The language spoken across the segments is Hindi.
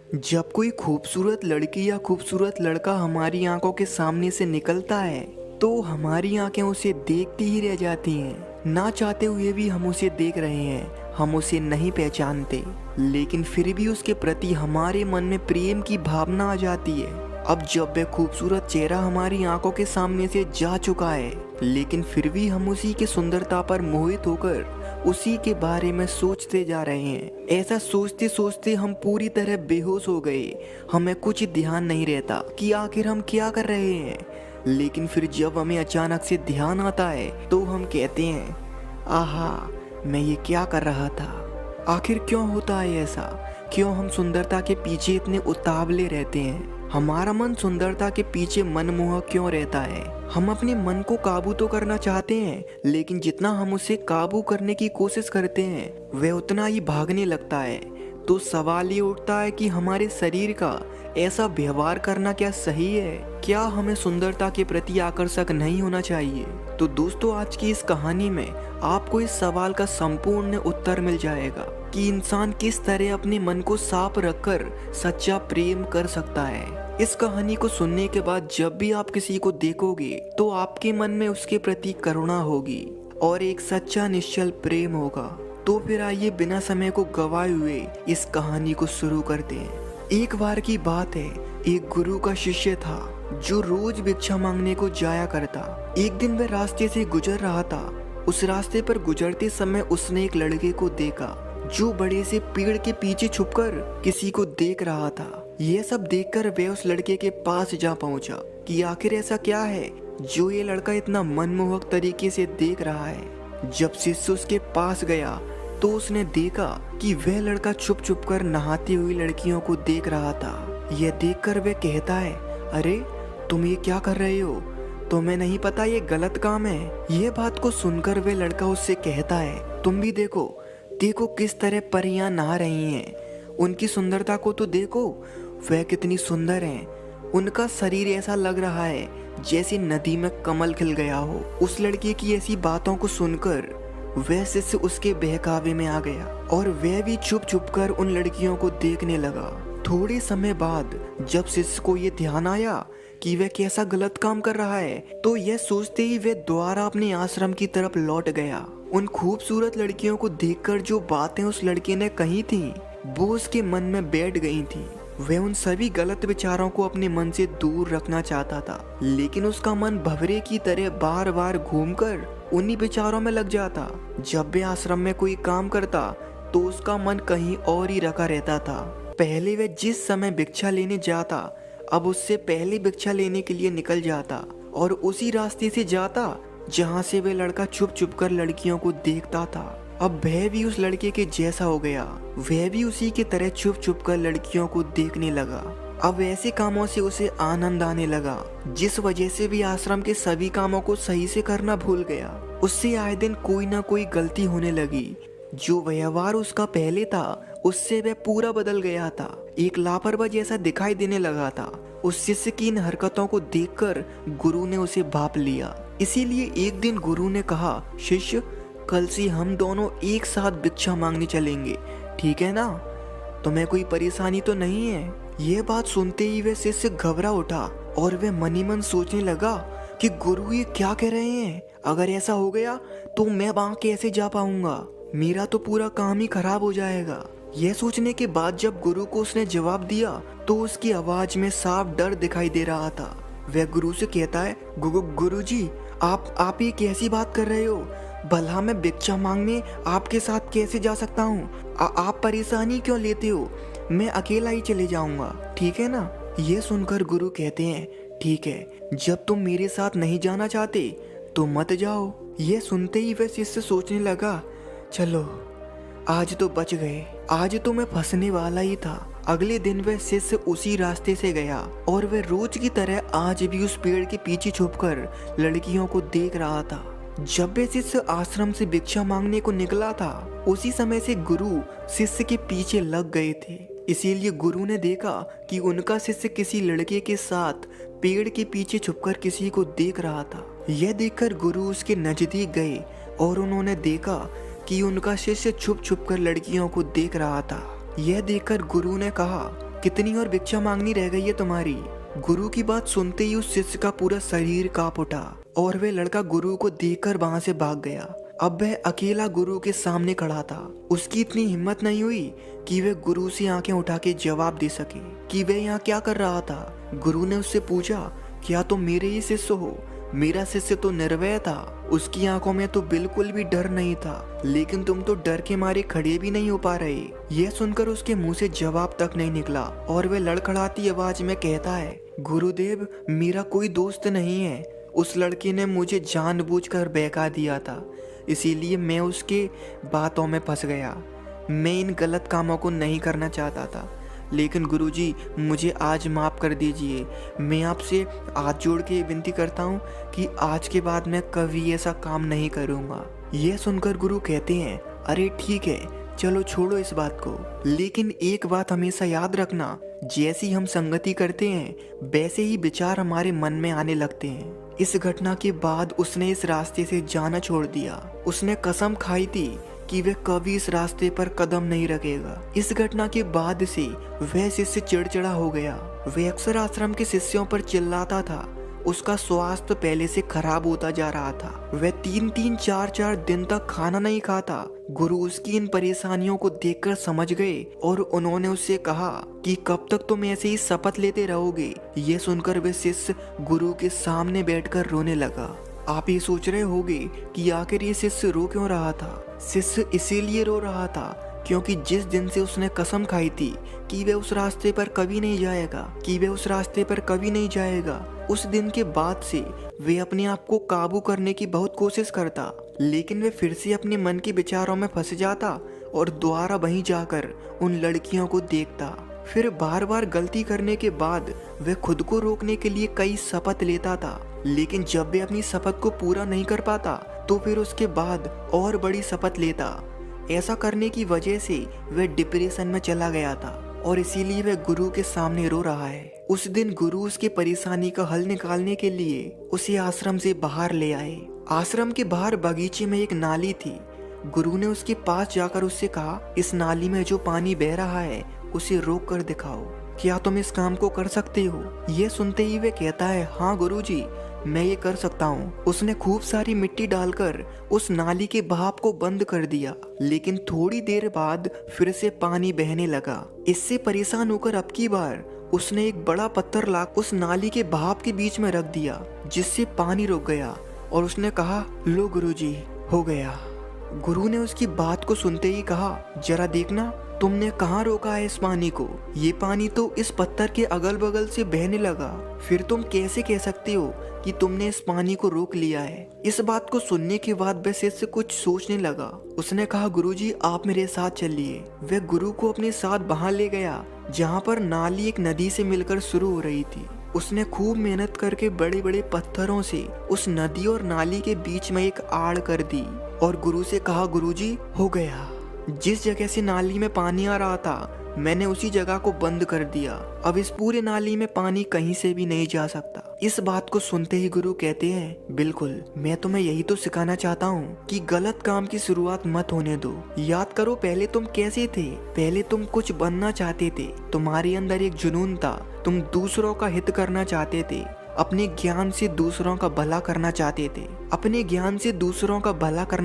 जब कोई खूबसूरत लड़की या खूबसूरत लड़का हमारी आंखों के सामने से निकलता है तो हमारी आंखें उसे देखती ही रह जाती हैं। ना चाहते हुए भी हम उसे देख रहे हैं, हम उसे नहीं पहचानते, लेकिन फिर भी उसके प्रति हमारे मन में प्रेम की भावना आ जाती है। अब जब वह खूबसूरत चेहरा हमारी आंखों के सामने से जा चुका है, लेकिन फिर भी हम उसी की सुंदरता पर मोहित होकर उसी के बारे में सोचते जा रहे हैं। ऐसा सोचते सोचते हम पूरी तरह बेहोश हो गए। हमें कुछ ध्यान नहीं रहता कि आखिर हम क्या कर रहे हैं। लेकिन फिर जब हमें अचानक से ध्यान आता है तो हम कहते हैं, आहा, मैं ये क्या कर रहा था। आखिर क्यों होता है ऐसा? क्यों हम सुंदरता के पीछे इतने उतावले रहते हैं? हमारा मन सुंदरता के पीछे मनमोहक क्यों रहता है? हम अपने मन को काबू तो करना चाहते हैं, लेकिन जितना हम उसे काबू करने की कोशिश करते हैं वह उतना ही भागने लगता है। तो सवाल ये उठता है कि हमारे शरीर का ऐसा व्यवहार करना क्या सही है? क्या हमें सुंदरता के प्रति आकर्षक नहीं होना चाहिए? तो दोस्तों, आज की इस कहानी में आपको इस सवाल का संपूर्ण उत्तर मिल जाएगा कि इंसान किस तरह अपने मन को साफ रखकर सच्चा प्रेम कर सकता है। इस कहानी को सुनने के बाद जब भी आप किसी को देखोगे तो आपके मन में उसके प्रति करुणा होगी और एक सच्चा निश्चल प्रेम होगा। तो फिर आइए बिना समय को गवाए हुए इस कहानी को शुरू करते हैं। एक बार की बात है, एक गुरु का शिष्य था जो रोज भिक्षा मांगने को जाया करता। एक दिन वह रास्ते से गुजर रहा था। उस रास्ते पर गुजरते समय उसने एक लड़के को देखा जो बड़े से पेड़ के पीछे छुपकर किसी को देख रहा था। यह सब देखकर वह उस लड़के के पास जा पहुंचा कि आखिर ऐसा क्या है जो ये लड़का इतना मनमोहक तरीके से देख रहा है। जब शिष्य उसके पास गया तो उसने देखा कि वह लड़का छुप छुप कर नहाती हुई लड़कियों को देख रहा था। यह देखकर वह कहता है, अरे तुम ये क्या कर रहे हो? तुम्हें नहीं पता ये गलत काम है? यह बात को सुनकर वह लड़का उससे कहता है, तुम भी देखो, देखो किस तरह परियां नहा रही हैं। उनकी सुंदरता को तो देखो, वह कितनी सुंदर हैं। उनका शरीर ऐसा लग रहा है जैसे नदी में कमल खिल गया हो। उस लड़के की ऐसी बातों को सुनकर वह शिष्य उसके बहकावे में आ गया और वह भी छुप छुप कर उन लड़कियों को देखने लगा। थोड़े समय बाद जब शिष्य को यह ध्यान आया कि वह कैसा गलत काम कर रहा है, तो यह सोचते ही वह दोबारा अपने आश्रम की तरफ लौट गया। उन खूबसूरत लड़कियों को देखकर जो बातें उस लड़के ने कही थी वो उसके मन में बैठ गई थी। वह उन सभी गलत विचारों को अपने मन से दूर रखना चाहता था, लेकिन उसका मन भंवरे की तरह बार बार घूमकर उन्हीं विचारों में लग जाता। जब वह आश्रम में कोई काम करता तो उसका मन कहीं और ही रखा रहता था। पहले वह जिस समय भिक्षा लेने जाता, अब उससे पहले भिक्षा लेने के लिए निकल जाता और उसी रास्ते से जाता जहाँ से वह लड़का छुप छुप कर लड़कियों को देखता था। अब वह भी उस लड़के के जैसा हो गया। वह भी उसी की तरह छुप छुप कर लड़कियों को देखने लगा। अब ऐसे कामों से उसे आनंद आने लगा, जिस वजह से भी आश्रम के सभी कामों को सही से करना भूल गया। उससे आए दिन कोई ना कोई गलती होने लगी। जो व्यवहार उसका पहले था उससे वह पूरा बदल गया था। एक लापरवाह जैसा दिखाई देने लगा था। उस शिष्य की इन हरकतों को देखकर गुरु ने उसे भांप लिया। इसीलिए एक दिन गुरु ने कहा, शिष्य, कल से हम दोनों एक साथ भिक्षा मांगने चलेंगे, ठीक है ना? तुम्हें कोई परेशानी तो नहीं है? यह बात सुनते ही वह शिष्य घबरा उठा और वह मन ही मन सोचने लगा कि गुरु ये क्या कह रहे हैं। अगर ऐसा हो गया तो मैं वहां कैसे जा पाऊंगा? मेरा तो पूरा काम ही खराब हो जाएगा। यह सोचने के बाद जब गुरु को उसने जवाब दिया तो उसकी आवाज में साफ डर दिखाई दे रहा था। वह गुरु से कहता है, गुरुजी, आप ये कैसी बात कर रहे हो? भला मैं भिक्षा मांगने आपके साथ कैसे जा सकता हूँ? आप परेशानी क्यों लेते हो? मैं अकेला ही चले जाऊंगा, ठीक है ना? ये सुनकर गुरु कहते हैं, ठीक है, जब तुम मेरे साथ नहीं जाना चाहते तो मत जाओ। ये सुनते ही वह शिष्य सोचने लगा, चलो आज तो बच गए, आज तो मैं फंसने वाला ही था। अगले दिन वह शिष्य उसी रास्ते से गया और वह रोज की तरह आज भी उस पेड़ के पीछे छुपकर लड़कियों को देख रहा था। जब वह शिष्य आश्रम से भिक्षा मांगने को निकला था, उसी समय से गुरु शिष्य के पीछे लग गए थे। इसीलिए गुरु ने देखा कि उनका शिष्य किसी लड़के के साथ पेड़ के पीछे छुपकर किसी को देख रहा था। यह देखकर गुरु उसके नजदीक गए और उन्होंने देखा कि उनका शिष्य छुप छुप कर लड़कियों को देख रहा था। यह देखकर गुरु ने कहा, कितनी और भिक्षा मांगनी रह गई है तुम्हारी? गुरु की बात सुनते ही उस शिष्य का पूरा शरीर कांप उठा और वह लड़का गुरु को देखकर वहां से भाग गया। अब वह अकेला गुरु के सामने खड़ा था। उसकी इतनी हिम्मत नहीं हुई कि वह गुरु से आंखें उठा के जवाब दे सके कि वह यहाँ क्या कर रहा था। गुरु ने उससे पूछा, क्या तुम मेरे ही शिष्य हो? मेरा शिष्य तो निर्भय था, उसकी आंखों में तो बिल्कुल भी डर नहीं था, लेकिन तुम तो डर के मारे खड़े भी नहीं हो पा रहे। यह सुनकर उसके मुंह से जवाब तक नहीं निकला और वह लड़खड़ाती आवाज में कहता है, गुरुदेव, मेरा कोई दोस्त नहीं है। उस लड़के ने मुझे जानबूझकर बहका दिया था, इसीलिए मैं उसके बातों में फंस गया। मैं इन गलत कामों को नहीं करना चाहता था, लेकिन गुरुजी मुझे आज माफ़ कर दीजिए। मैं आपसे हाथ जोड़ के विनती करता हूँ कि आज के बाद मैं कभी ऐसा काम नहीं करूँगा। यह सुनकर गुरु कहते हैं, अरे ठीक है, चलो छोड़ो इस बात को, लेकिन एक बात हमेशा याद रखना, जैसी हम संगति करते हैं वैसे ही विचार हमारे मन में आने लगते हैं। इस घटना के बाद उसने इस रास्ते से जाना छोड़ दिया। उसने कसम खाई थी कि वह कभी इस रास्ते पर कदम नहीं रखेगा। इस घटना के बाद से वह शिष्य चिड़चिड़ा हो गया। वह अक्सर आश्रम के शिष्यों पर चिल्लाता था। उसका स्वास्थ्य पहले से खराब होता जा रहा था। वह 3-3, 4-4 दिन तक खाना नहीं खाता। गुरु उसकी इन परेशानियों को देखकर समझ गए और उन्होंने उससे कहा कि कब तक तुम ऐसे ही शपथ लेते रहोगे। ये सुनकर वह शिष्य गुरु के सामने बैठकर रोने लगा। आप ये सोच रहे होंगे कि आखिर ये शिष्य रो क्यों रहा था। शिष्य इसीलिए रो रहा था क्योंकि जिस दिन से उसने कसम खाई थी कि वह उस रास्ते पर कभी नहीं जाएगा, उस दिन के बाद से वे अपने आप को काबू करने की बहुत कोशिश करता, लेकिन वे फिर से अपने मन के विचारों में फंस जाता और दोबारा वहीं जाकर उन लड़कियों को देखता। फिर बार बार गलती करने के बाद वह खुद को रोकने के लिए कई शपथ लेता था, लेकिन जब वे अपनी शपथ को पूरा नहीं कर पाता तो फिर उसके बाद और बड़ी शपथ लेता। ऐसा करने की वजह से वह डिप्रेशन में चला गया था और इसीलिए वह गुरु के सामने रो रहा है। उस दिन गुरु उसकी परेशानी का हल निकालने के लिए उसे आश्रम से बाहर ले आए। आश्रम के बाहर बगीचे में एक नाली थी। गुरु ने उसके पास जाकर उससे कहा, इस नाली में जो पानी बह रहा है उसे रोक कर दिखाओ, क्या तुम इस काम को कर सकते हो? ये सुनते ही वह कहता है, हाँ गुरुजी, मैं ये कर सकता हूँ। उसने खूब सारी मिट्टी डालकर उस नाली के बहाव को बंद कर दिया, लेकिन थोड़ी देर बाद फिर से पानी बहने लगा। इससे परेशान होकर अब की बार उसने एक बड़ा पत्थर ला उस नाली के बहाव के बीच में रख दिया, जिससे पानी रुक गया और उसने कहा, लो गुरुजी, हो गया। गुरु ने उसकी बात को सुनते ही कहा, जरा देखना तुमने कहाँ रोका है इस पानी को? ये पानी तो इस पत्थर के अगल बगल से बहने लगा, फिर तुम कैसे कह सकते हो कि तुमने इस पानी को रोक लिया है? इस बात को सुनने के बाद वह शिष्य कुछ सोचने लगा। उसने कहा, गुरुजी आप मेरे साथ चलिए। वह गुरु को अपने साथ वहां ले गया जहाँ पर नाली एक नदी से मिलकर शुरू हो रही थी। उसने खूब मेहनत करके बड़े बड़े पत्थरों से उस नदी और नाली के बीच में एक आड़ कर दी और गुरु से कहा, गुरुजी हो गया। जिस जगह से नाली में पानी आ रहा था मैंने उसी जगह को बंद कर दिया। अब इस पूरे नाली में पानी कहीं से भी नहीं जा सकता। इस बात को सुनते ही गुरु कहते हैं, बिल्कुल, मैं तुम्हें यही तो सिखाना चाहता हूँ कि गलत काम की शुरुआत मत होने दो। याद करो पहले तुम कैसे थे। पहले तुम कुछ बनना चाहते थे, तुम्हारे अंदर एक जुनून था, तुम दूसरों का हित करना चाहते थे, अपने ज्ञान से दूसरों का भला करना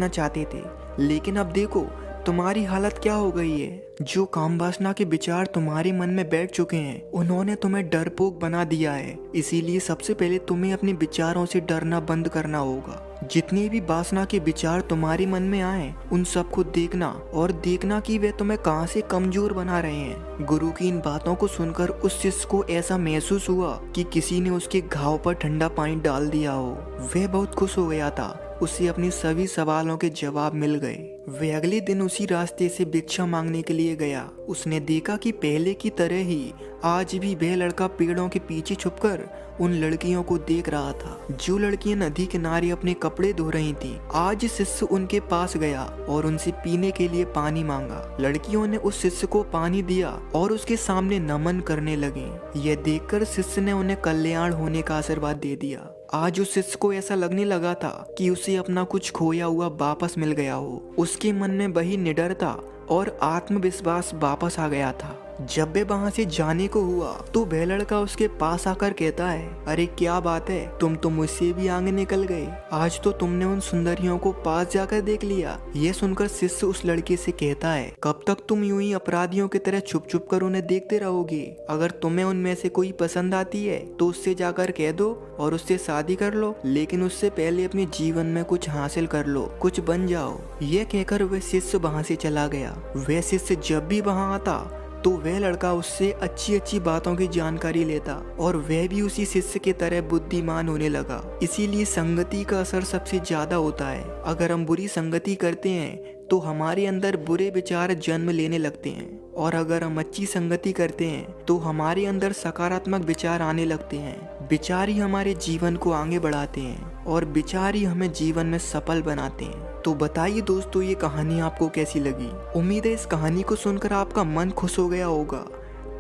चाहते थे, लेकिन अब देखो तुम्हारी हालत क्या हो गई है। जो काम वासना के विचार तुम्हारे मन में बैठ चुके हैं उन्होंने तुम्हें डरपोक बना दिया है। इसीलिए सबसे पहले तुम्हें अपने विचारों से डरना बंद करना होगा। जितने भी वासना के विचार तुम्हारे मन में आए उन सबको देखना और देखना कि वे तुम्हें कहां से कमजोर बना रहे हैं। गुरु की इन बातों को सुनकर उस शिष्य को ऐसा महसूस हुआ कि किसी ने उसके घाव पर ठंडा पानी डाल दिया हो। वह बहुत खुश हो गया था। उसे अपने सभी सवालों के जवाब मिल गए। वह अगले दिन उसी रास्ते से भिक्षा मांगने के लिए गया। उसने देखा कि पहले की तरह ही आज भी वह लड़का पेड़ों के पीछे छुपकर उन लड़कियों को देख रहा था। जो लड़कियां नदी किनारे अपने कपड़े धो रही थीं। आज शिष्य उनके पास गया और उनसे पीने के लिए पानी मांगा। लड़कियों ने उस शिष्य को पानी दिया और उसके सामने नमन करने लगे। यह देखकर शिष्य ने उन्हें कल्याण होने का आशीर्वाद दे दिया। आज उस शिष्य को ऐसा लगने लगा था कि उसे अपना कुछ खोया हुआ वापस मिल गया हो। उसके मन में वही निडरता और आत्मविश्वास वापस आ गया था जब वे वहाँ से जाने को हुआ तो वह लड़का उसके पास आकर कहता है, अरे क्या बात है, तुम तो मुझसे भी आगे निकल गए, आज तो तुमने उन सुंदरियों को पास जाकर देख लिया। ये सुनकर शिष्य उस लड़के से कहता है, कब तक तुम यूं ही अपराधियों की तरह छुप छुप कर उन्हें देखते रहोगे? अगर तुम्हें उनमें से कोई पसंद आती है तो उससे जाकर कह दो और उससे शादी कर लो, लेकिन उससे पहले अपने जीवन में कुछ हासिल कर लो, कुछ बन जाओ। ये कहकर वह शिष्य वहाँ से चला गया। वह शिष्य जब भी वहाँ आता तो वह लड़का उससे अच्छी अच्छी बातों की जानकारी लेता और वह भी उसी शिष्य की तरह बुद्धिमान होने लगा। इसीलिए संगति का असर सबसे ज्यादा होता है। अगर हम बुरी संगति करते हैं तो हमारे अंदर बुरे विचार जन्म लेने लगते हैं, और अगर हम अच्छी संगति करते हैं तो हमारे अंदर सकारात्मक विचार आने लगते हैं। विचार ही हमारे जीवन को आगे बढ़ाते हैं और विचार ही हमें जीवन में सफल बनाते हैं। तो बताइए दोस्तों, ये कहानी आपको कैसी लगी? उम्मीद है इस कहानी को सुनकर आपका मन खुश हो गया होगा।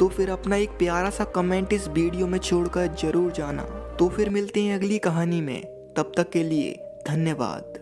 तो फिर अपना एक प्यारा सा कमेंट इस वीडियो में छोड़कर जरूर जाना। तो फिर मिलते हैं अगली कहानी में, तब तक के लिए धन्यवाद।